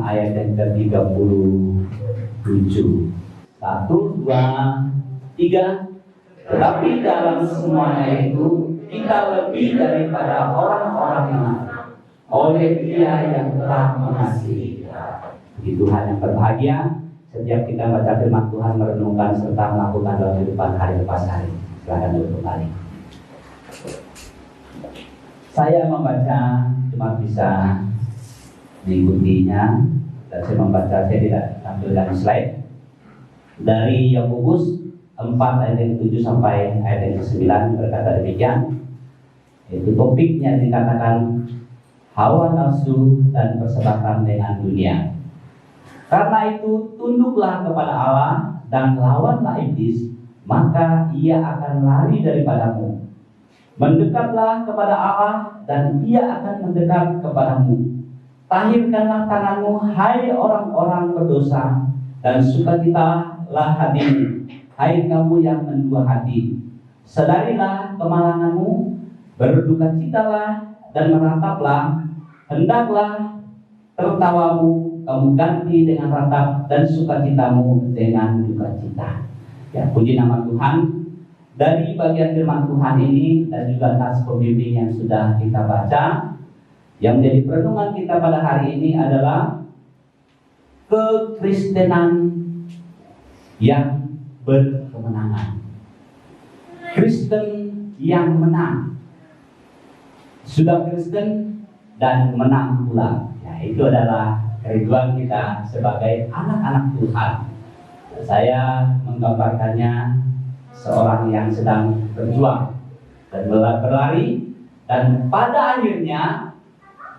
ayat yang ke-37. 1, 2, 3. Tetapi dalam semuanya itu kita lebih daripada orang-orang munafik oleh Dia yang telah mengasihi kita. Di Tuhan yang berbahagia, setiap kita baca firman Tuhan, merenungkan serta melakukan dalam kehidupan hari lepas hari. Silakan duduk kembali. Saya membaca cuma bisa mengikutinya, dan saya membaca, saya tidak tampilkan slide. Dari Yakobus 4 ayat yang 7 sampai ayat yang 9 berkata demikian. Itu topiknya dikatakan hawa nafsu dan perselatan dengan dunia. Karena itu tunduklah kepada Allah dan lawanlah iblis, maka ia akan lari daripadamu. Mendekatlah kepada Allah dan ia akan mendekat kepadamu. Tahirkanlah tanganmu, hai orang-orang berdosa, dan sukacitalah hatimu, hai kamu yang mendua hati. Sadarilah kemalanganmu, berdukacitalah dan merataplah. Hendaklah tertawamu kamu ganti dengan ratap, dan sukacitamu dengan dukacita. Ya, puji nama Tuhan. Dari bagian firman Tuhan ini dan juga tas pembimbing yang sudah kita baca, yang menjadi perenungan kita pada hari ini adalah kekristenan yang berkemenangan. Kristen yang menang. Sudah Kristen dan menang pula. Ya, itu adalah kerinduan kita sebagai anak-anak Tuhan. Saya menggambarkannya seorang yang sedang berjuang dan berlari, dan pada akhirnya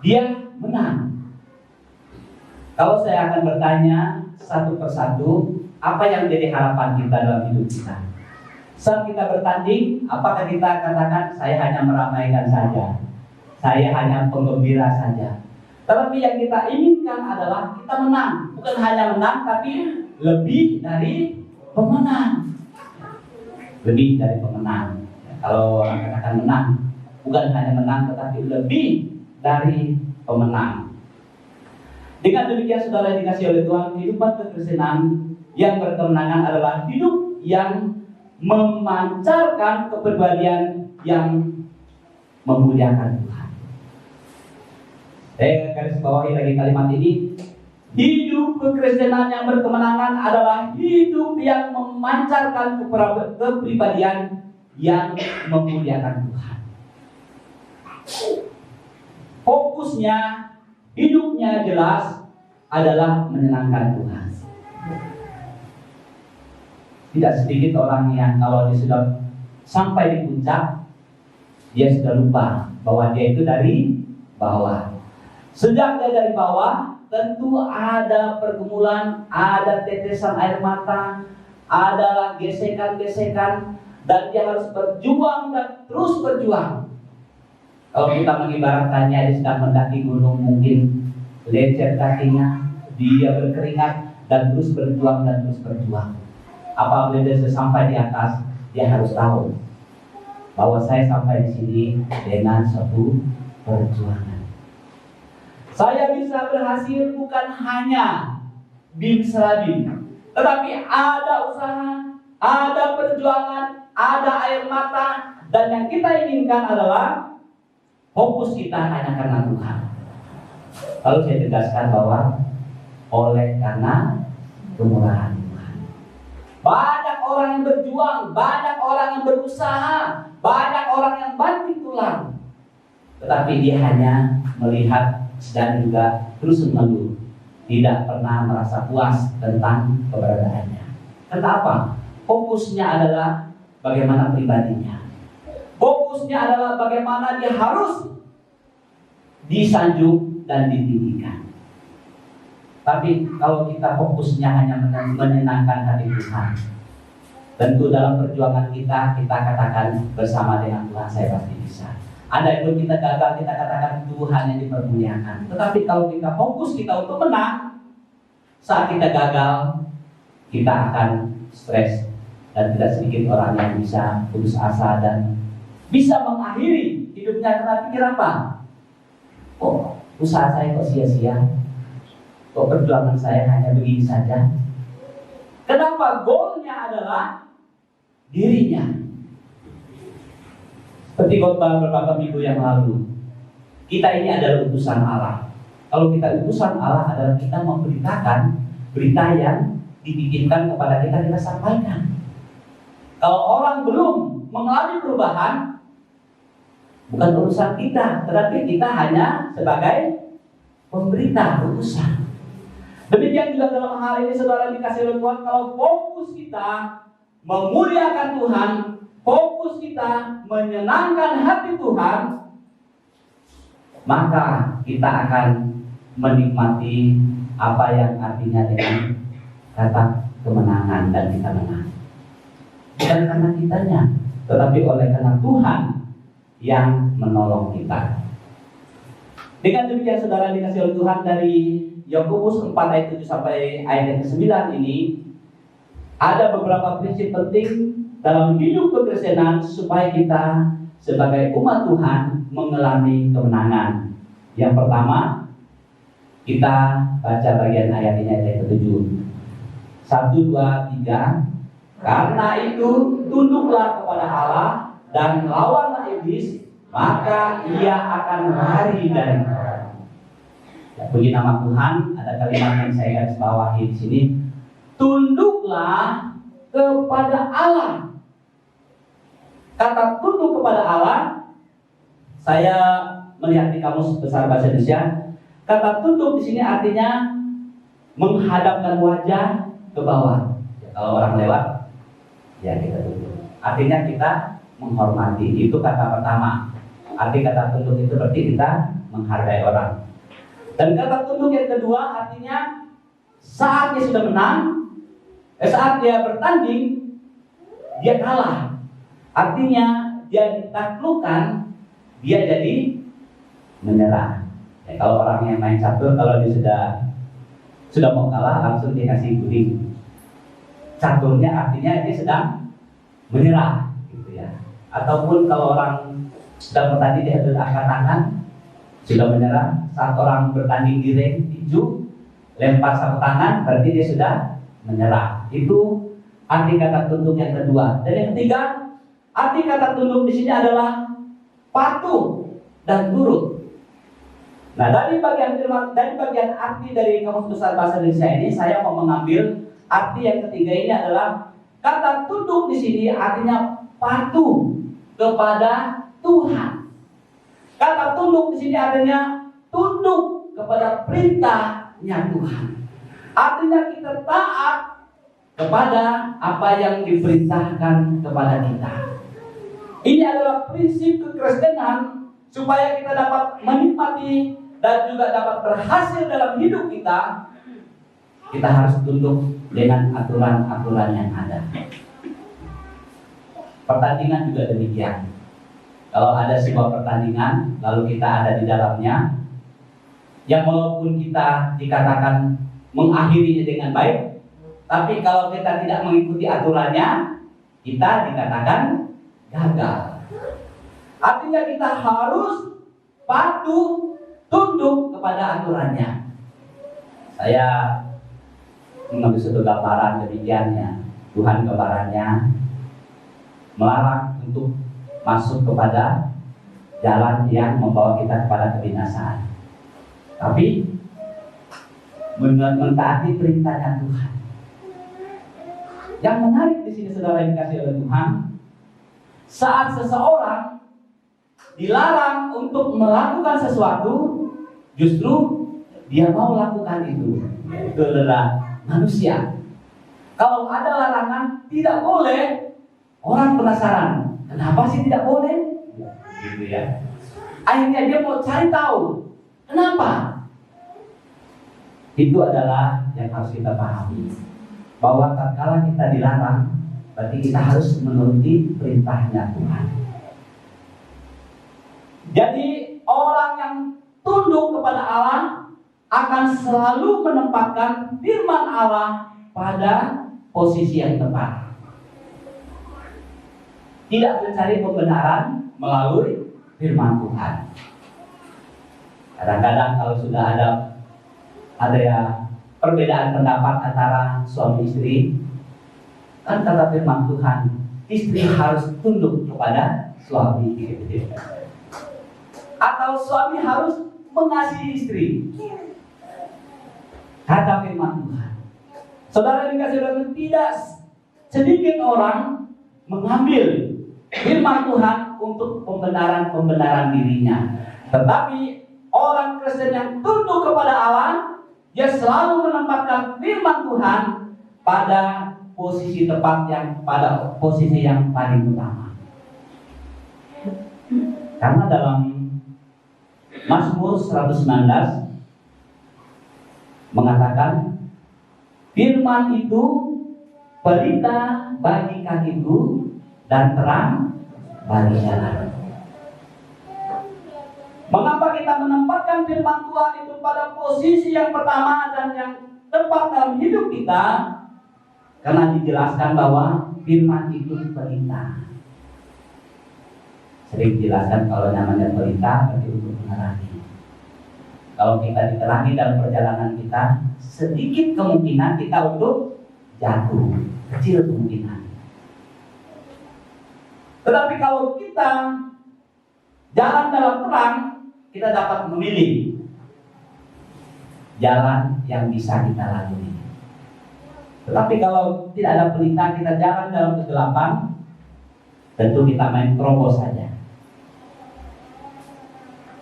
dia menang. Kalau saya akan bertanya satu persatu, apa yang menjadi harapan kita dalam hidup kita? Saat kita bertanding, apakah kita katakan saya hanya meramaikan saja, saya hanya penggembira saja? Tetapi yang kita inginkan adalah kita menang. Bukan hanya menang, tapi lebih dari pemenang. Lebih dari pemenang. Kalau orang katakan menang, bukan hanya menang, tetapi lebih dari pemenang. Dengan demikian, saudara yang dikasihi oleh Tuhan, kehidupan kekristenan yang berkemenangan adalah hidup yang memancarkan kepribadian yang memuliakan Tuhan. Saya garis bawahi lagi kalimat ini. Hidup kekristenan yang berkemenangan adalah hidup yang memancarkan kepribadian yang memuliakan Tuhan. Fokusnya, hidupnya jelas adalah menyenangkan Tuhan. Tidak sedikit orang yang kalau dia sudah sampai di puncak, dia sudah lupa bahwa dia itu dari bawah. Sejak dia dari bawah, tentu ada pergumulan, ada tetesan air mata, ada gesekan-gesekan, dan dia harus berjuang dan terus berjuang. Kalau kita mengibaratkannya, dia sedang mendaki gunung, mungkin lecet kakinya, dia berkeringat dan terus berjuang dan terus berjuang. Apabila dia sudah sampai di atas, dia harus tahu bahwa saya sampai di sini dengan satu perjuangan. Saya bisa berhasil bukan hanya bin selabin, tetapi ada usaha, ada perjuangan, ada air mata, dan yang kita inginkan adalah fokus kita hanya karena Tuhan. Lalu saya tegaskan bahwa oleh karena kemurahan Tuhan. Banyak orang yang berjuang, banyak orang yang berusaha, banyak orang yang banting tulang, tetapi dia hanya melihat dan juga terus mengeluh, tidak pernah merasa puas tentang keberadaannya. Kenapa? Fokusnya adalah bagaimana pribadinya. Fokusnya adalah bagaimana dia harus disanjung dan ditinggikan. Tapi kalau kita fokusnya hanya menyenangkan hati Tuhan, tentu dalam perjuangan kita katakan bersama dengan Tuhan saya pasti bisa. Ada itu kita gagal, kita katakan Tuhan yang dipermuliakan. Tetapi kalau kita fokus kita untuk menang, saat kita gagal, kita akan stres. Dan tidak sedikit orang yang bisa putus asa dan bisa mengakhiri hidupnya karena pikir apa? Oh, usaha saya kok sia-sia. kok perjuangan saya hanya begini saja? Kenapa goalnya adalah dirinya? Seperti khotbah beberapa minggu yang lalu, kita ini adalah utusan Allah. Kalau kita utusan Allah adalah kita memberitakan berita yang dibikinkan kepada kita sampaikan. Kalau orang belum mengalami perubahan, bukan urusan kita, tetapi kita hanya sebagai pemberita utusan. Demikian juga dalam hal ini saudara dikasih oleh Tuhan, kalau fokus kita memuliakan Tuhan, fokus kita menyenangkan hati Tuhan, maka kita akan menikmati apa yang artinya dengan kata kemenangan dan kita menang. Bukan karena kitanya, tetapi oleh karena Tuhan yang menolong kita. Dengan demikian saudara dikasih oleh Tuhan, dari Yakobus 4 ayat 7 sampai ayat yang ke-9 ini ada beberapa prinsip penting dalam hidup kekristenan supaya kita sebagai umat Tuhan mengalami kemenangan. Yang pertama, kita baca bagian ayat ini, ayat ke-7. 1, 2, 3. Karena itu tunduklah kepada Allah dan lawanlah iblis, maka ia akan lari dari kamu. Puji nama Tuhan, ada kalimat yang saya garis bawahi di sini. Tunduklah kepada Allah. Kata tunduk kepada Allah, saya melihat di Kamus Besar Bahasa Indonesia, kata tunduk di sini artinya menghadapkan wajah ke bawah. Ya, kalau orang lewat, ya kita tunduk. Artinya kita menghormati. Itu kata pertama. Arti kata tunduk itu berarti kita menghargai orang. Dan kata tunduk yang kedua artinya saat dia sudah menang, saat dia bertanding, dia kalah. Artinya dia ditaklukkan, dia jadi menyerah. Ya, kalau orang yang main catur, kalau dia sudah mau kalah, langsung dikasih guling. Caturnya artinya dia sedang menyerah, gitu ya. Ataupun kalau orang sedang bertanding, dia sudah angkat tangan, sudah menyerah. Saat orang bertanding di ring tinju, lempar sapu tangan, berarti dia sudah menyerah. Itu arti kata tunduk yang kedua. Dan yang ketiga, arti kata tunduk di sini adalah patuh dan turut. Nah, dari bagian arti dari Kamus Besar Bahasa Indonesia ini, saya mau mengambil arti yang ketiga ini adalah kata tunduk di sini artinya patuh kepada Tuhan. Kata tunduk di sini artinya tunduk kepada perintahnya Tuhan. Artinya kita taat kepada apa yang diperintahkan kepada kita. Ini adalah prinsip kekristenan supaya kita dapat menikmati dan juga dapat berhasil dalam hidup kita. Kita harus tunduk dengan aturan-aturan yang ada. Pertandingan juga demikian. Kalau ada sebuah pertandingan, lalu kita ada di dalamnya, yang walaupun kita dikatakan mengakhirinya dengan baik, tapi kalau kita tidak mengikuti aturannya, kita dikatakan gagal. Artinya kita harus patuh, tunduk kepada aturannya. Saya mengambil satu gambaran demikiannya. Tuhan gambarannya melarang untuk masuk kepada jalan yang membawa kita kepada kebinasaan, tapi mentaati perintahnya Tuhan. Yang menarik di sini saudara yang dikasih oleh Tuhan, saat seseorang dilarang untuk melakukan sesuatu, justru dia mau lakukan itu. Itu adalah manusia. Kalau ada larangan tidak boleh, orang penasaran. Kenapa sih tidak boleh? Gitu ya. Akhirnya dia mau cari tahu. Kenapa? Itu adalah yang harus kita pahami. Bahwa tatkala kita dilarang, berarti kita harus menuruti perintahnya Tuhan. Jadi orang yang tunduk kepada Allah akan selalu menempatkan firman Allah pada posisi yang tepat. Tidak mencari pembenaran melalui firman Tuhan. Kadang-kadang kalau sudah ada ada ya perbedaan pendapat antara suami istri. Kan kata firman Tuhan, istri harus tunduk kepada suami. Atau suami harus mengasihi istri. Kata firman Tuhan. Saudara dikasih Tuhan, tidak sedikit orang mengambil firman Tuhan untuk pembenaran dirinya. Tetapi orang Kristen yang tunduk kepada Allah, dia selalu menempatkan firman Tuhan pada posisi tepat, pada posisi yang paling utama. Karena dalam Mazmur 119 mengatakan, firman itu pelita bagi kakiku dan terang bagi jalan. Mengapa kita menempatkan firman Tuhan itu pada posisi yang pertama dan yang tepat dalam hidup kita? Karena dijelaskan bahwa firman itu pelita. Sering dijelaskan kalau namanya pelita berarti untuk menerangi. Kalau kita diterangi dalam perjalanan kita, sedikit kemungkinan kita untuk jatuh, kecil kemungkinan. Tetapi kalau kita jalan dalam terang, kita dapat memilih jalan yang bisa kita lalui. Tetapi kalau tidak ada pelita, kita jalan dalam kegelapan, tentu kita main terobos saja.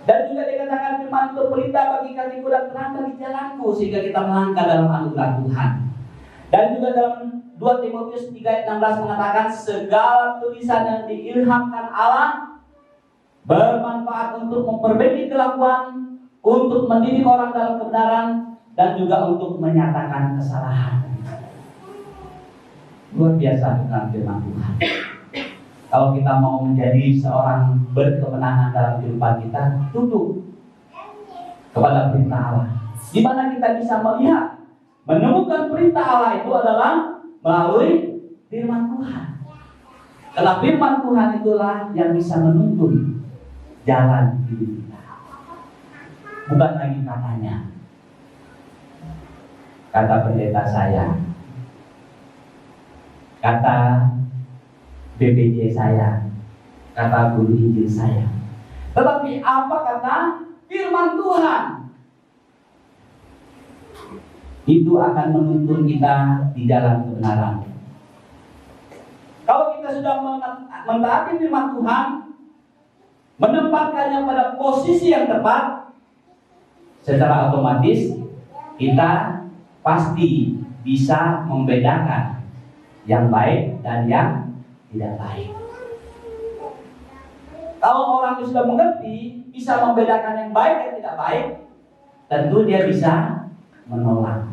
Dan juga dikatakan firman itu pelita bagi kakiku dan terang bagi jalanku, sehingga kita melangkah dalam anugerah Tuhan. Dan juga dalam 2 Timotius 3 ayat 16 mengatakan, segala tulisan yang diilhamkan Allah bermanfaat untuk memperbaiki kelakuan, untuk mendidik orang dalam kebenaran, dan juga untuk menyatakan kesalahan. Luar biasa tentang firman Tuhan. Kalau kita mau menjadi seorang berkemenangan dalam kehidupan kita, tunduk kepada perintah Allah. Di mana kita bisa melihat, menemukan perintah Allah itu adalah melalui firman Tuhan. Karena firman Tuhan itulah yang bisa menuntun jalan hidup kita. Bukan lagi katanya. Kata pendeta saya, kata BPJ saya, kata guru Injil saya. Tetapi apa kata firman Tuhan? Itu akan menuntun kita di jalan kebenaran. Kalau kita sudah mentaati firman Tuhan, menempatkannya pada posisi yang tepat, secara otomatis kita pasti bisa membedakan yang baik dan yang tidak baik. Kalau orang yang sudah mengerti, bisa membedakan yang baik dan tidak baik, tentu dia bisa menolak.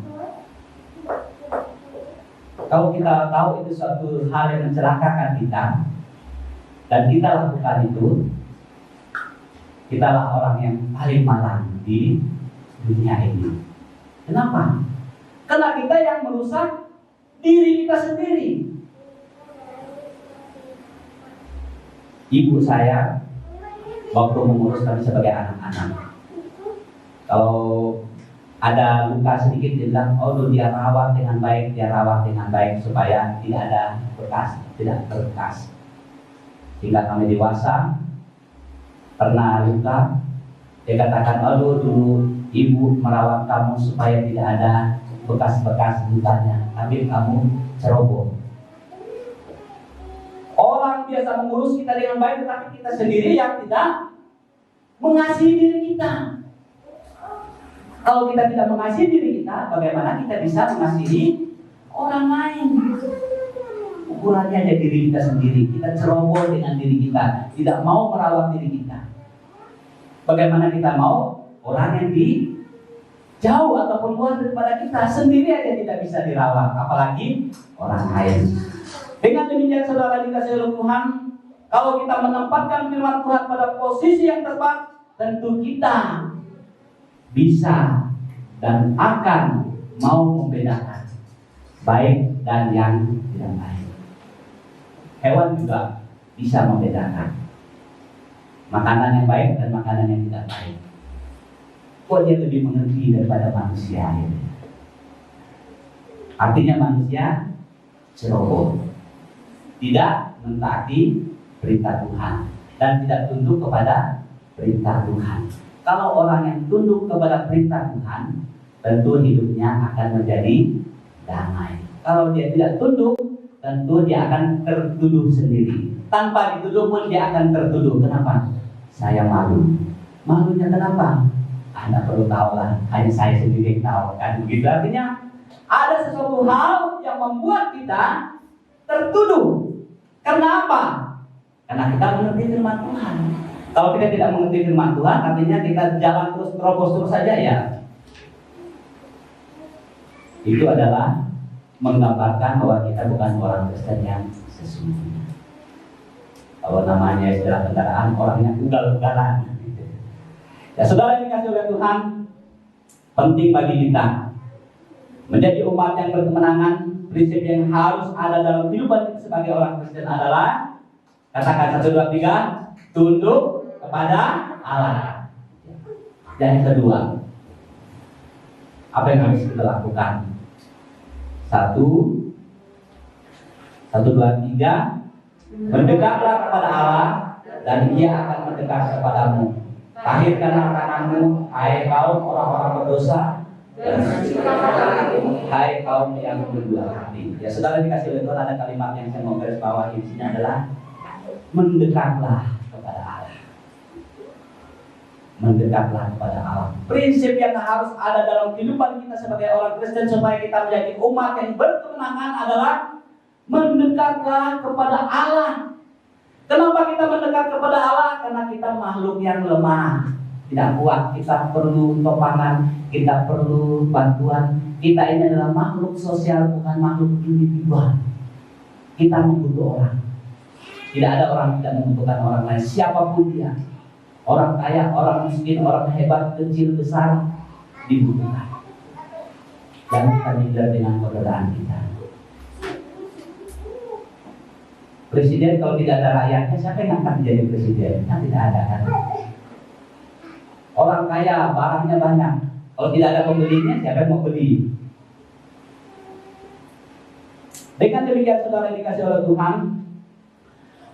Kalau kita tahu itu suatu hal yang mencelakakan kita, dan kita lakukan itu, kitalah orang yang paling malang di dunia ini. Kenapa? Karena kita yang merusak diri kita sendiri. Ibu saya waktu mengurus kami sebagai anak-anak, kalau ada luka sedikit dia bilang, oh dia rawat dengan baik, supaya tidak ada bekas, tidak berbekas. Hingga kami dewasa, pernah luka, dia katakan, dulu ibu merawat kamu supaya tidak ada bekas-bekas lukanya, tapi kamu ceroboh. Orang biasa mengurus kita dengan baik, tetapi kita sendiri yang tidak mengasihi diri kita. Kalau kita tidak mengasihi diri kita, bagaimana kita bisa mengasihi orang lain? Ukurannya ada diri kita sendiri. Kita ceroboh dengan diri kita, tidak mau merawat diri kita. Bagaimana kita mau orang yang di jauh ataupun luar daripada kita sendiri aja tidak bisa dirawat, apalagi orang lain. Dengan demikian saudara dikasihi oleh Tuhan, kalau kita menempatkan firman Tuhan pada posisi yang tepat, tentu kita bisa dan akan mau membedakan baik dan yang tidak baik. Hewan juga bisa membedakan makanan yang baik dan makanan yang tidak baik. Kok dia lebih mengerti daripada manusia ini? Artinya manusia ceroboh, tidak mentaati perintah Tuhan dan tidak tunduk kepada perintah Tuhan. Kalau orang yang tunduk kepada perintah Tuhan, tentu hidupnya akan menjadi damai. Kalau dia tidak tunduk, tentu dia akan tertuduh sendiri. Tanpa dituduh pun dia akan tertuduh. Kenapa? Saya malu. Malunya kenapa? Anda perlu tahu lah, hanya saya sendiri yang tahu kan. Begitu artinya ada sesuatu hal yang membuat kita tertuduh. Kenapa? Karena kita mengerti firman Tuhan. Kalau kita tidak mengerti firman Tuhan, artinya kita jalan terus terobos terus saja ya. Itu adalah menggambarkan bahwa kita bukan orang Kristen yang sesungguhnya. Kalau namanya istilah kendaraan, orang yang ugal-ugalan. Ya saudara yang dikasih oleh Tuhan, penting bagi kita menjadi umat yang berkemenangan. Prinsip yang harus ada dalam kehidupan kita sebagai orang Kristen adalah, katakan 1, 2, 3, tunduk kepada Allah. Dan yang kedua, apa yang harus kita lakukan? 1, 2, 3, mendekatlah kepada Allah dan Dia akan mendekat kepadamu. Tahirkanlah tanganmu, hai kaum orang-orang berdosa, dan hai kaum yang berdua hati. Ya saudara dikasih oleh Tuhan, ada kalimat yang saya mau garis bawahi di sini adalah mendekatlah kepada Allah. Mendekatlah kepada Allah. Prinsip yang harus ada dalam kehidupan kita sebagai orang Kristen supaya kita menjadi umat yang berkemenangan adalah mendekatlah kepada Allah. Kenapa kita mendekat kepada Allah? Karena kita makhluk yang lemah, tidak kuat. Kita perlu topangan, kita perlu bantuan. Kita ini adalah makhluk sosial, bukan makhluk individual. Kita membutuhkan orang. Tidak ada orang yang tidak membutuhkan orang lain, siapapun dia. Orang kaya, orang miskin, orang hebat, kecil, besar, dibutuhkan. Jangan kita minder dengan keberadaan kita. Presiden kalau tidak ada rakyatnya, siapa yang akan menjadi presiden? Kan tidak ada kan? Orang kaya, barangnya banyak. Kalau tidak ada pembelinya, siapa yang mau beli? Dengan demikian saudara dikasih oleh Tuhan,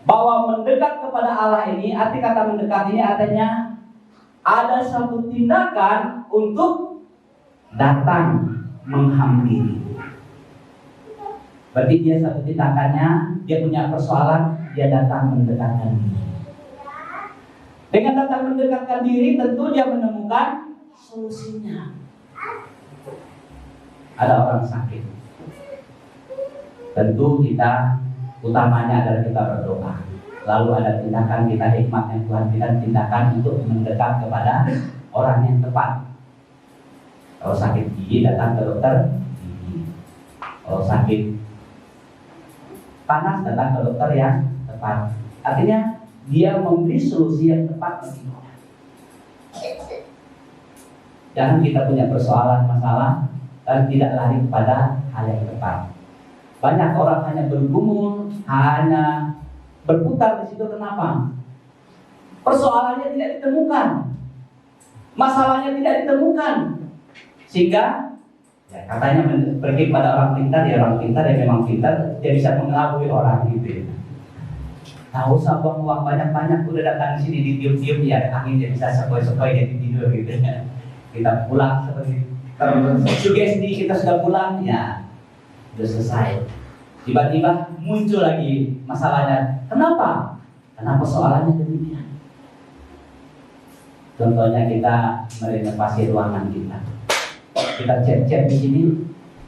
bahwa mendekat kepada Allah ini, arti kata mendekat ini artinya ada satu tindakan untuk datang menghampiri. Berarti dia satu tindakannya, dia punya persoalan, dia datang mendekatkan diri. Dengan datang mendekatkan diri, tentu dia menemukan solusinya. Ada orang sakit, tentu kita utamanya adalah kita berdoa. Lalu ada tindakan kita, hikmat yang Tuhan berikan, tindakan untuk mendekat kepada orang yang tepat. Kalau sakit gigi, datang ke dokter gigi. Kalau sakit panas, datang ke dokter yang tepat. Artinya dia memberi solusi yang tepat bagi kita. Jangan kita punya persoalan, masalah dan tidak lari kepada hal yang tepat. Banyak orang hanya bergumul, hanya berputar di situ. Kenapa? Persoalannya tidak ditemukan, masalahnya tidak ditemukan, sehingga ya, katanya pergi pada orang pintar. Ya orang pintar ya memang pintar, dia bisa mengelabui orang gitu. Nah, usah buang uang banyak-banyak, udah datang di sini ditiup-tiup ya angin, dia bisa sepoi-sepoi jadi tidur gitu. Kita pulang seperti tersugesti, kita sudah pulang ya, sudah selesai. Tiba-tiba muncul lagi masalahnya. Kenapa? Karena persoalannya demikian. Contohnya kita merenovasi ruangan kita. Kita cat-cat di sini,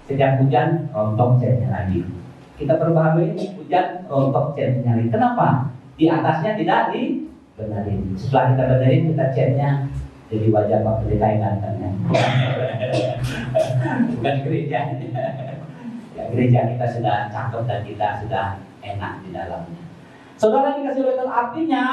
setiap hujan rontok catnya lagi. Kita perbaharui, hujan rontok catnya lagi. Kenapa? Di atasnya tidak dibenerin. Setelah kita benerin, kita catnya jadi wajah Pak Pendeta yang gantengnya. Bukan gereja. Ya, gereja kita sudah cakep dan kita sudah enak di dalamnya. Saudara dikasih oleh Tuhan, artinya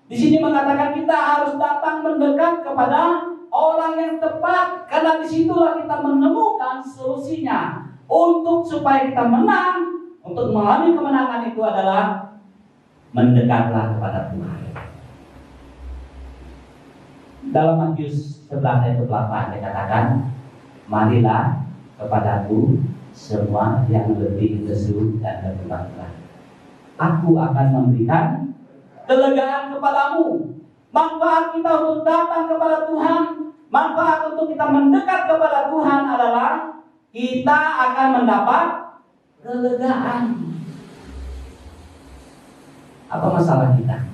di sini mengatakan kita harus datang mendekat kepada orang yang tepat, karena disitulah kita menemukan solusinya. Untuk supaya kita menang, untuk mengalami kemenangan itu adalah mendekatlah kepada Tuhan. Dalam Matius 11 ayat 8 dikatakan, marilah kepadaku semua yang letih, lesu, dan berbeban berat. Aku akan memberikan kelegaan kepadamu. Manfaat kita untuk datang kepada Tuhan, manfaat untuk kita mendekat kepada Tuhan adalah kita akan mendapat kelegaan. Apa masalah kita?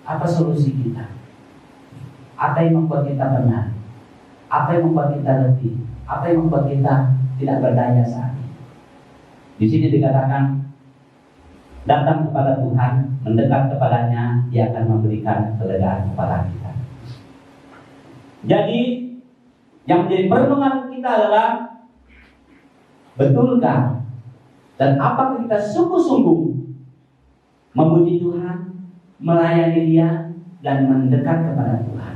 Apa solusi kita? Apa yang membuat kita benar? Apa yang membuat kita letih? Apa yang membuat kita tidak berdaya saat ini? Di sini dikatakan, datang kepada Tuhan, mendekat kepadanya, Dia akan memberikan kelegaan kepada kita. Jadi, yang menjadi perenungan kita adalah, betulkah dan apakah kita sungguh-sungguh memuji Tuhan, melayani Dia, dan mendekat kepada Tuhan?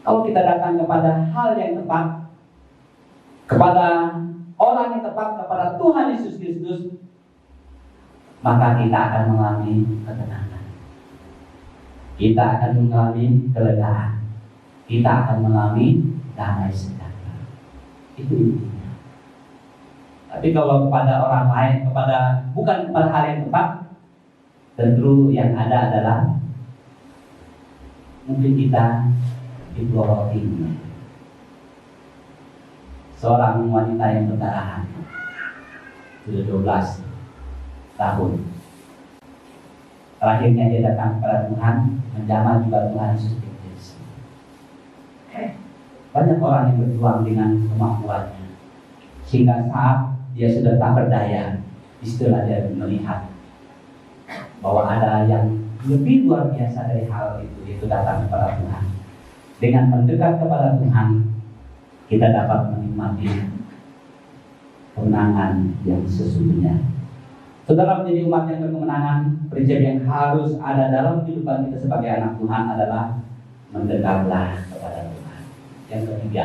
Kalau kita datang kepada hal yang tepat, kepada orang yang tepat, kepada Tuhan Yesus Kristus, maka kita akan mengalami ketenangan, kita akan mengalami kelegaan, kita akan mengalami damai sejahtera. Itu intinya. Tapi kalau kepada orang lain, bukan kepada hal yang tepat, tentu yang ada adalah mungkin kita diploroti. Seorang wanita yang berdarahan, sudah 12 tahun. Terakhirnya dia datang kepada Tuhan, menjamah juga Tuhan Yesus Kristus. Banyak orang yang berjuang dengan kemampuannya, sehingga saat dia sudah tak berdaya, istilah dia melihat bahwa ada yang lebih luar biasa dari hal itu, yaitu datang kepada Tuhan. Dengan mendekat kepada Tuhan, kita dapat menikmati kemenangan yang sesungguhnya. Saudara, menjadi umat yang berkemenangan, prinsip yang harus ada dalam kehidupan kita sebagai anak Tuhan adalah mendekatlah kepada Tuhan. Yang ketiga,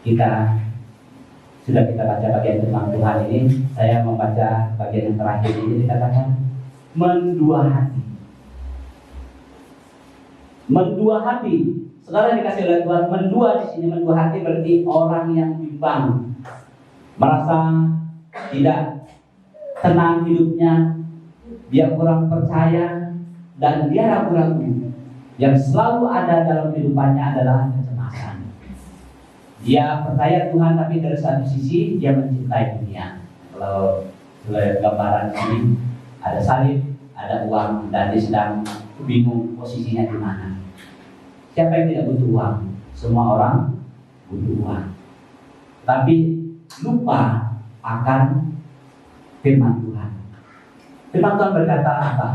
kita baca bagian firman Tuhan ini. Saya membaca bagian yang terakhir ini, dikatakan mendua hati. Mendua hati. Sekarang dikasih oleh Tuhan, mendua di sini, mendua hati berarti orang yang bimbang, merasa tidak tenang hidupnya, dia kurang percaya, dan dia ragu-ragu. Yang selalu ada dalam kehidupannya adalah kecemasan. Dia percaya Tuhan, tapi dari satu sisi dia mencintai dunia. Kalau gambaran ini ada salib, ada uang, dan dia sedang bingung posisinya di mana. Siapa yang tidak butuh uang? Semua orang butuh uang. Tapi lupa akan firman Tuhan. Firman Tuhan berkata apa?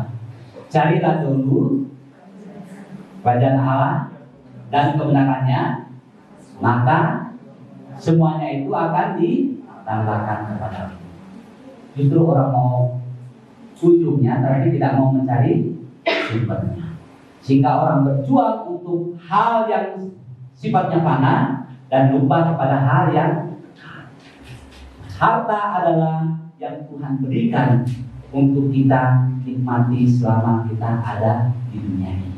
Carilah dulu kerajaan Allah dan kebenarannya, maka semuanya itu akan ditambahkan kepadamu. Justru orang mau ujungnya, tapi tidak mau mencari sumbernya. Sehingga orang berjuang untuk hal yang sifatnya fana dan lupa kepada hal yang harta adalah yang Tuhan berikan untuk kita nikmati selama kita ada di dunia ini.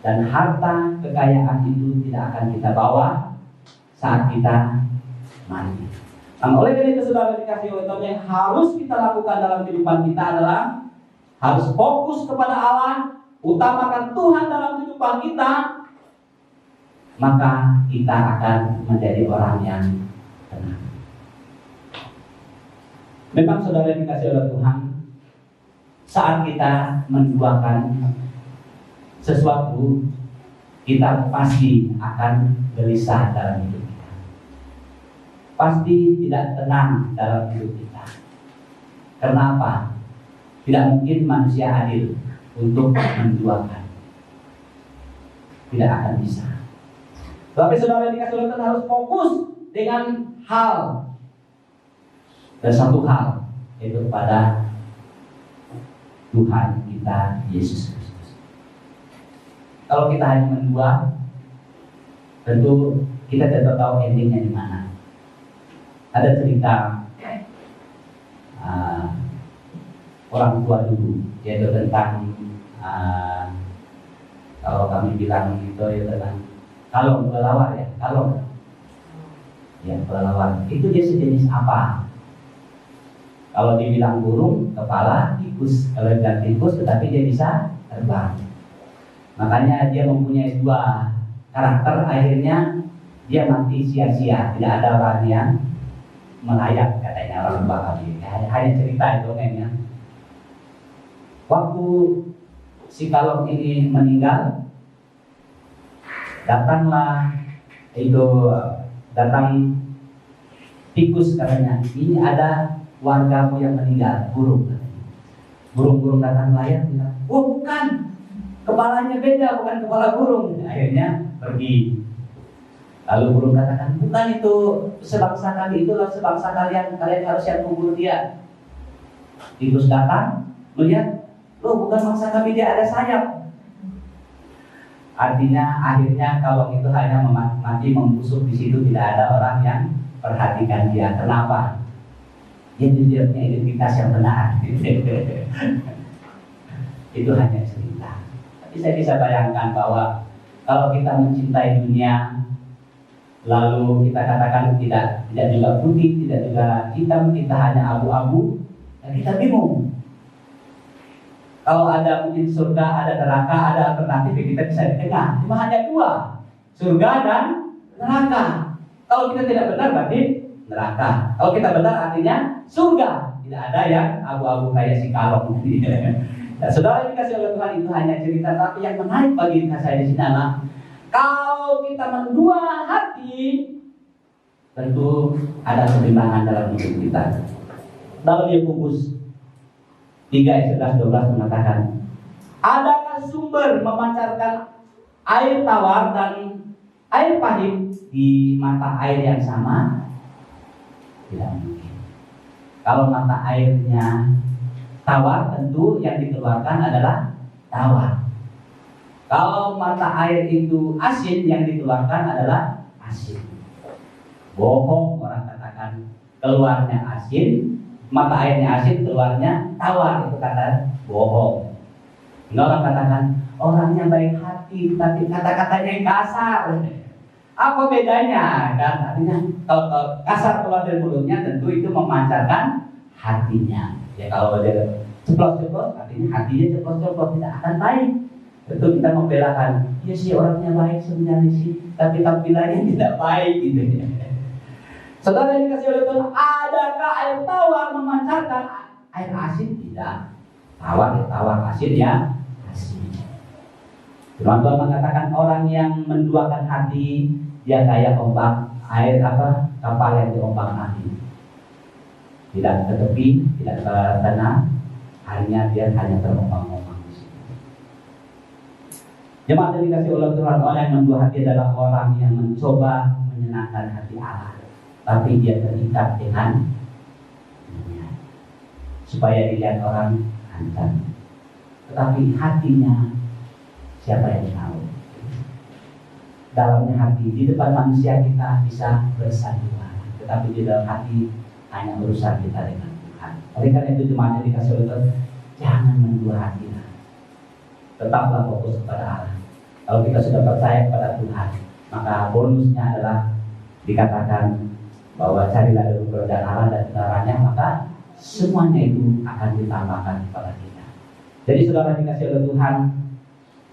Dan harta kekayaan itu tidak akan kita bawa saat kita mati. Nah, oleh karena itu saudara dikasih oleh Tuhan, yang harus kita lakukan dalam kehidupan kita adalah harus fokus kepada Allah, utamakan Tuhan dalam kehidupan kita, maka kita akan menjadi orang yang tenang. Memang saudara dikasih oleh Tuhan, saat kita menduakan sesuatu, kita pasti akan gelisah dalam hidup kita, pasti tidak tenang dalam hidup kita. Kenapa? Tidak mungkin manusia adil untuk menduakan, tidak akan bisa. Tapi saudara dikasih oleh Tuhan harus fokus dengan hal dan satu hal, yaitu kepada Tuhan kita Yesus Kristus. Kalau kita hanya mendua, tentu kita tidak tahu endingnya di mana. Ada cerita orang tua dulu, yaitu tentang kalau kami bilang itu ya tentang kalong kelelawar ya, kalong ya kelelawar itu dia sejenis apa? Kalau dibilang burung, kepala tikus, kalau dibilang tikus tetapi dia bisa terbang. Makanya dia mempunyai dua karakter, akhirnya dia mati sia-sia, tidak ada orang yang melayat katanya orang tua kami. Hanya cerita itu kayaknya. Waktu si kalong ini meninggal, datang tikus katanya, ini ada wargamu yang meninggal, burung. Burung-burung datang melayat, bilang, oh bukan, kepalanya beda, bukan kepala burung. Akhirnya pergi. Lalu burung katakan, bukan itu sebangsa kali, itulah sebangsa kalian harus yang membunuh dia. Tikus datang, melihat, loh bukan bangsa kami, dia ada sayap. Artinya akhirnya kalong itu hanya mati membusuk di situ, tidak ada orang yang perhatikan dia. Kenapa? Dia punya identitas yang benar. Itu hanya cerita. Tapi saya bisa bayangkan bahwa kalau kita mencintai dunia, lalu kita katakan tidak juga putih, tidak juga hitam, kita hanya abu-abu, dan kita bingung. Kalau ada mungkin surga, ada neraka, ada alternatif, kita bisa di tengah. Cuma hanya dua, surga dan neraka. Kalau kita tidak benar berarti neraka. Kalau kita benar artinya surga. Tidak ada yang abu-abu kayak si kalong. Nah, saudara yang dikasih oleh Tuhan itu hanya cerita, tapi yang menarik bagi saya di sini adalah kalau kita mendua hati, tentu ada ketimbangan dalam hidup kita. Dalam Yakobus 3 ayat 11-12 mengatakan, adakah sumber memancarkan air tawar dan air pahit di mata air yang sama? Tidak mungkin. Kalau mata airnya tawar, tentu yang dikeluarkan adalah tawar. Kalau mata air itu asin, yang dikeluarkan adalah asin. Bohong orang katakan keluarnya asin, mata airnya asin, keluarnya tawar, itu kata bohong. Enggak, orang katakan orangnya baik hati, tapi kata-katanya yang kasar. Apa bedanya? Kan artinya kalau kasar keluar dari mulutnya, tentu itu memancarkan hatinya. Ya kalau dia ceplos-ceplos, artinya hatinya ceplos-ceplos, tidak akan baik. Tentu kita membelakan, ya sih orangnya baik sebenarnya sih, tapi tampilannya tidak baik gitu ya. Saudara yang dikasih oleh Tuhan, adakah air tawar memancarkan air asin? Tidak. Tawar asin ya asin. Firman Tuhan mengatakan orang yang menduakan hati, dia kayak ombak air kapal yang diombak hati. Tidak ke tepi, tidak ke tanah, hanya terombang-ombang di situ. Jemaat yang dikasih oleh Tuhan, orang yang mendua hati adalah orang yang mencoba menyenangkan hati Allah, tapi dia terikat dengan dunia supaya dilihat orang hantam. Tetapi hatinya siapa yang tahu? Dalamnya hati, di depan manusia kita bisa bersandiwara, tetapi di dalam hati hanya urusan kita dengan Tuhan. Oleh karena itu jemaat yang dikasih oleh Tuhan, jangan mendua hati. Tetaplah fokus kepada Allah. Kalau kita sudah percaya kepada Tuhan, maka bonusnya adalah dikatakan bahwa carilah dulu kerajaan Allah dan kebenarannya, maka semuanya itu akan ditambahkan kepada kita. Jadi saudara dikasih oleh Tuhan,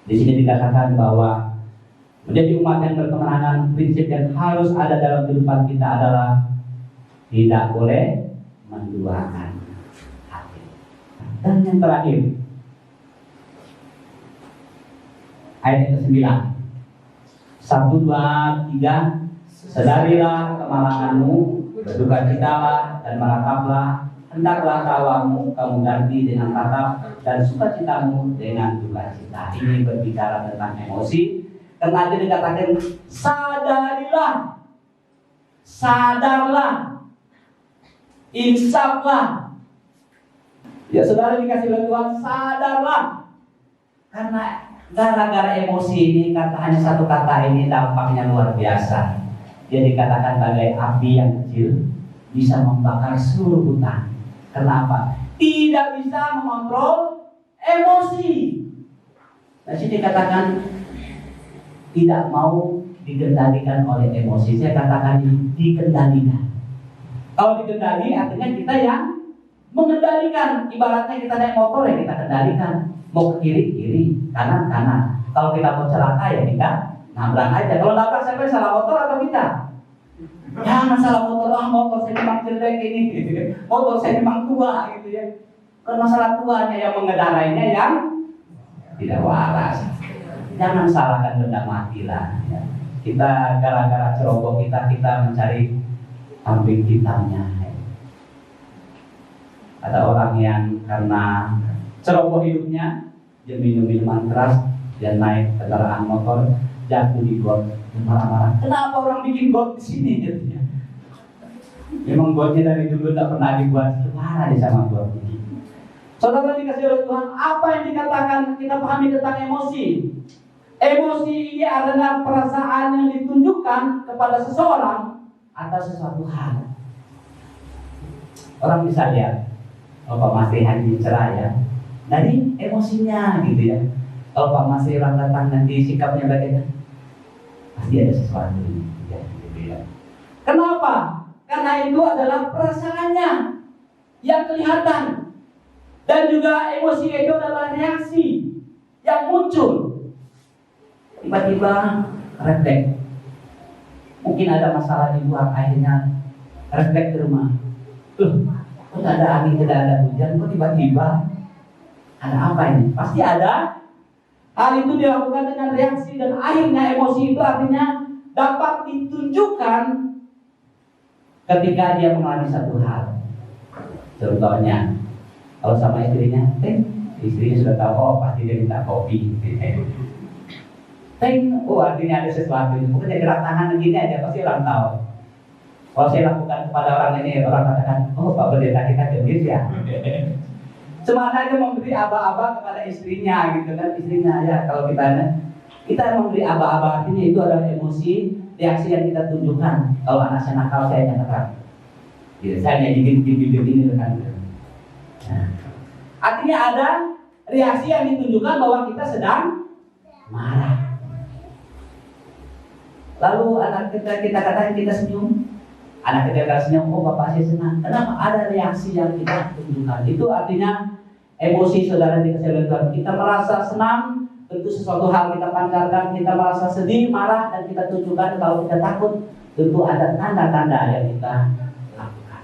di sini dikatakan bahwa menjadi umat yang berkemenangan, prinsip yang harus ada dalam kehidupan kita adalah tidak boleh menduakan hati. Dan yang terakhir, ayat yang ke-9, 1, 2, 3, sedarilah kemalanganmu, bersukacitalah dan merataplah, hendaklah tawamu kamu ganti dengan ratap dan sukacitamu dengan sukacita. Ini berbicara tentang emosi. Karena dia dikatakan sadarilah, sadarlah, insaflah. Ya saudara dikasih oleh Tuhan, sadarlah. Karena gara-gara emosi ini, hanya satu kata ini dampaknya luar biasa. Dia dikatakan bagai api yang kecil bisa membakar seluruh hutan. Kenapa? Tidak bisa mengontrol emosi. Nah, sini dikatakan tidak mau dikendalikan oleh emosi. Saya katakan dikendalikan. Kalau dikendali artinya kita yang mengendalikan. Ibaratnya kita naik motor ya kita kendalikan. Mau ke kiri, kiri, kanan, kanan. Kalau kita mau celaka ya kita nabrak aja. Kalau nabrak siapa yang salah, motor atau kita? Jangan salah motor, motor saya memang jelek ini gitu ya. Motor saya memang tua gitu ya. Kalau masalah tuanya yang mengendarainya yang tidak waras. Jangan salahkan benda mati lah ya. Kita gara-gara ceroboh kita mencari kambing hitamnya. Ada orang yang karena ceroboh hidupnya, dia minum minuman keras, dia naik kendaraan motor, jatuh di got, marah-marah. Kenapa orang bikin got di sini? Jadinya. Memang gotnya dari dulu tidak pernah dibuat, marah di sama got ini. Saudara dikasih oleh Tuhan, apa yang dikatakan kita pahami tentang emosi? Emosi ini adalah perasaan yang ditunjukkan kepada seseorang atas sesuatu hal. Orang bisa lihat, Pak Masri Haji cerah ya, dari emosinya gitu ya. Kalau Pak Masri orang datang nanti sikapnya bagaimana? Pasti ada sesuatu ya, gitu ya. Kenapa? Karena itu adalah perasaannya yang kelihatan. Dan juga emosi itu adalah reaksi yang muncul. Tiba-tiba refleks. Mungkin ada masalah di luar, akhirnya refleks ke rumah. Kok tidak ada angin, tidak ada hujan, kok tiba-tiba ada apa ini? Pasti ada. Hal itu dilakukan dengan reaksi dan akhirnya emosi itu artinya dapat ditunjukkan ketika dia mengalami satu hal. Contohnya, kalau sama istrinya, istrinya sudah tahu, oh pasti dia minta kopi. Oh artinya ada sesuatu. Pokoknya gerak tangan begini aja pasti orang tahu. Kalau saya lakukan kepada orang ini, orang katakan, oh Pak Pendeta kita gemis ya. Semuanya memberi aba-aba kepada istrinya gitu kan, istrinya ya. Kalau kita memberi aba-aba artinya itu adalah emosi, reaksi yang kita tunjukkan. Kalau anak saya nakal saya nyatakan, ya, saya nyajikin bibir ini kan. Nah, artinya ada reaksi yang ditunjukkan bahwa kita sedang marah. Lalu anak kita katakan kita senyum, anak kita senyum, oh bapak saya senang. Kenapa? Ada reaksi yang kita tunjukkan. Itu artinya emosi saudara dikasih oleh Tuhan. Kita merasa senang, tentu sesuatu hal kita pancarkan. Kita merasa sedih, marah, dan kita tunjukkan. Kalau kita takut, tentu ada tanda-tanda yang kita lakukan.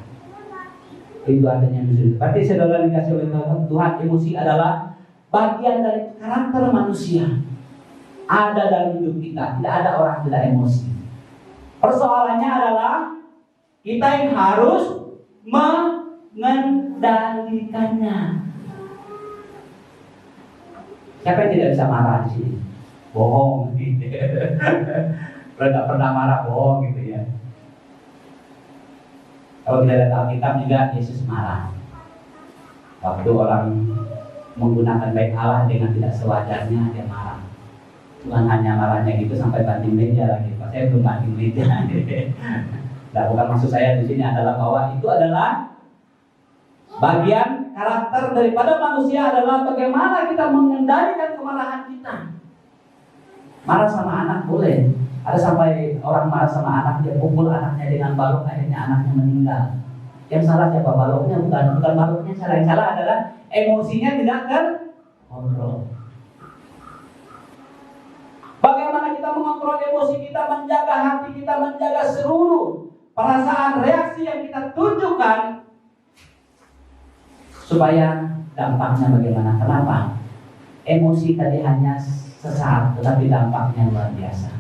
Itu artinya emosi. Berarti saudara dikasih oleh Tuhan, emosi adalah bagian dari karakter manusia. Ada dalam hidup kita. Tidak ada orang tidak emosi. Persoalannya adalah kita yang harus mengendalikannya. Siapa yang tidak bisa marah di sini? Bohong gitu. Kalau tidak pernah marah bohong gitu ya. Kalau kita lihat Alkitab juga Yesus marah. Waktu orang menggunakan baik Allah dengan tidak sewajarnya, dia marah. Tuhan hanya marahnya gitu sampai banding meja lagi. Pak saya belum banding meja. Nah, bukan maksud saya di sini adalah bahwa itu adalah bagian karakter daripada manusia adalah bagaimana kita mengendalikan kemarahan kita. Marah sama anak boleh. Ada sampai orang marah sama anak, dia pukul anaknya dengan balok, akhirnya anaknya meninggal. Yang salah siapa? Baloknya bukan baloknya salah. Yang salah adalah emosinya tidak terkontrol. Bagaimana kita mengontrol emosi kita, menjaga hati kita, menjaga seluruh perasaan, reaksi yang kita tunjukkan supaya dampaknya bagaimana? Kenapa? Emosi tadi hanya sesaat, tetapi dampaknya luar biasa.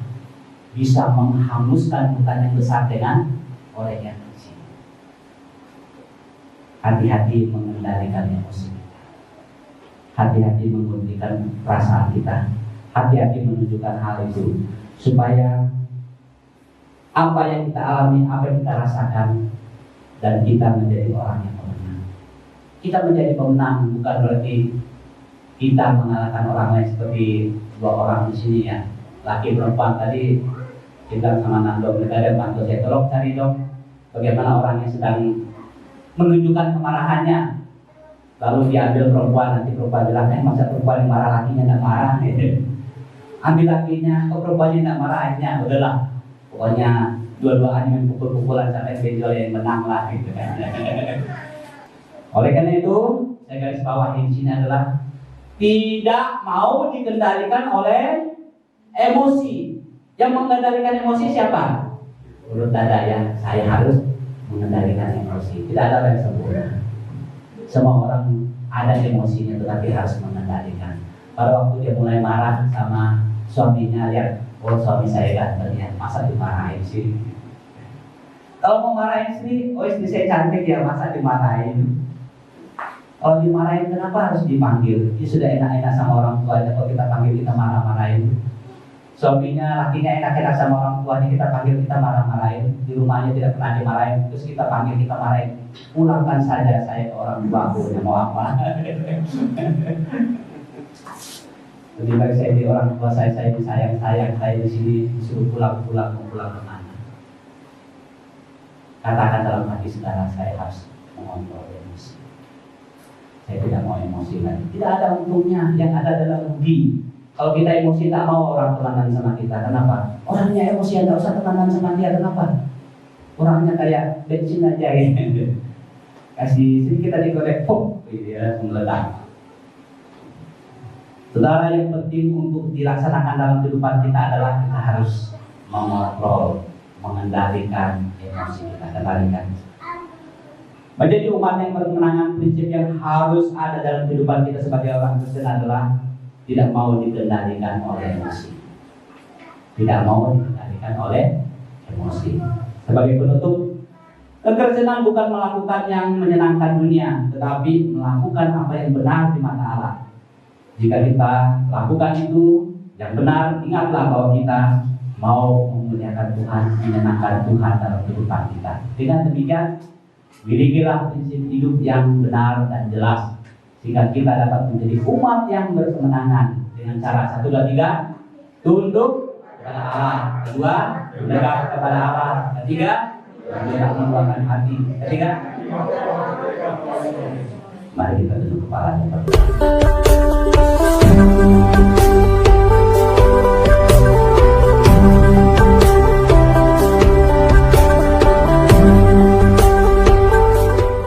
Bisa menghanguskan hutan yang besar dengan oleh yang kecil. Hati-hati mengendalikan emosi kita. Hati-hati mengendalikan perasaan kita. Hati-hati menunjukkan hal itu supaya apa yang kita alami, apa yang kita rasakan, dan kita menjadi orang yang pemenang. Kita menjadi pemenang bukan berarti kita mengalahkan orang lain seperti dua orang di sini ya. Laki perempuan tadi kita sama Nando, mereka ada bantu saya tolong cari dong bagaimana orang yang sedang menunjukkan kemarahannya. Lalu diambil perempuan, nanti perempuan bilang, masa perempuan yang marah lakinya nggak marah gitu. Ambil lakinya, kok perempuannya nggak marah, akhirnya udahlah, pokoknya dua-duanya main pukul-pukulan sampai benjol yang menang lah gitu kan. Oleh karena itu, saya garis bawahi di sini adalah tidak mau dikendalikan oleh emosi. Yang mengendalikan emosi siapa? Urut dada ya, saya harus mengendalikan emosi. Tidak ada yang sempurna. Semua orang ada emosinya, tetapi harus mengendalikan. Pada waktu dia mulai marah sama suaminya, lihat, oh suami saya ganteng ya, masa dimarahin sih? Kalau mau marahin istri, oh istri saya cantik ya, masa dimarahin? Kalau dimarahin kenapa harus dipanggil? Dia sudah enak-enak sama orang tuanya, kalau kita panggil kita marah-marahin. Suaminya, lakinya enak-enak sama orang tuanya, kita panggil kita marah-marahin. Di rumahnya tidak pernah dimarahin, terus kita panggil kita marahin. Pulangkan saja saya ke orang tuaku, yang mau apa? Lebih baik saya di orang tua saya disayang-sayang, saya di sini disuruh pulang-pulang, mau pulang kemana? Katakan dalam hati saudara, saya harus mengontrol emosi. Saya tidak mau emosi lagi. Tidak ada untungnya, yang ada adalah rugi. Kalau kita emosi tak mau orang temenan sama kita, kenapa? Orangnya emosi tidak usah temenan sama dia, kenapa? Orangnya kayak bensin aja gitu. Kasih sini kita dikorek, pop, dia meledak. Saudara, yang penting untuk dilaksanakan dalam kehidupan kita adalah kita harus mengontrol, mengendalikan emosi kita, kendalikan. Menjadi umat yang berkemenangan, prinsip yang harus ada dalam kehidupan kita sebagai orang Kristen adalah tidak mau dikendalikan oleh emosi. Tidak mau dikendalikan oleh emosi. Sebagai penutup, kekristenan bukan melakukan yang menyenangkan dunia, tetapi melakukan apa yang benar di mata Allah. Jika kita lakukan itu yang benar, ingatlah bahwa kita mau memuliakan Tuhan, menyenangkan Tuhan dalam kehidupan kita. Dengan demikian, milikilah prinsip hidup yang benar dan jelas, sehingga kita dapat menjadi umat yang berkemenangan dengan cara 1, 2, 3, tunduk kepada Allah. 2, mendekat kepada Allah. 3, tidak mengeluarkan hati. 4, mari kita tunduk kepala.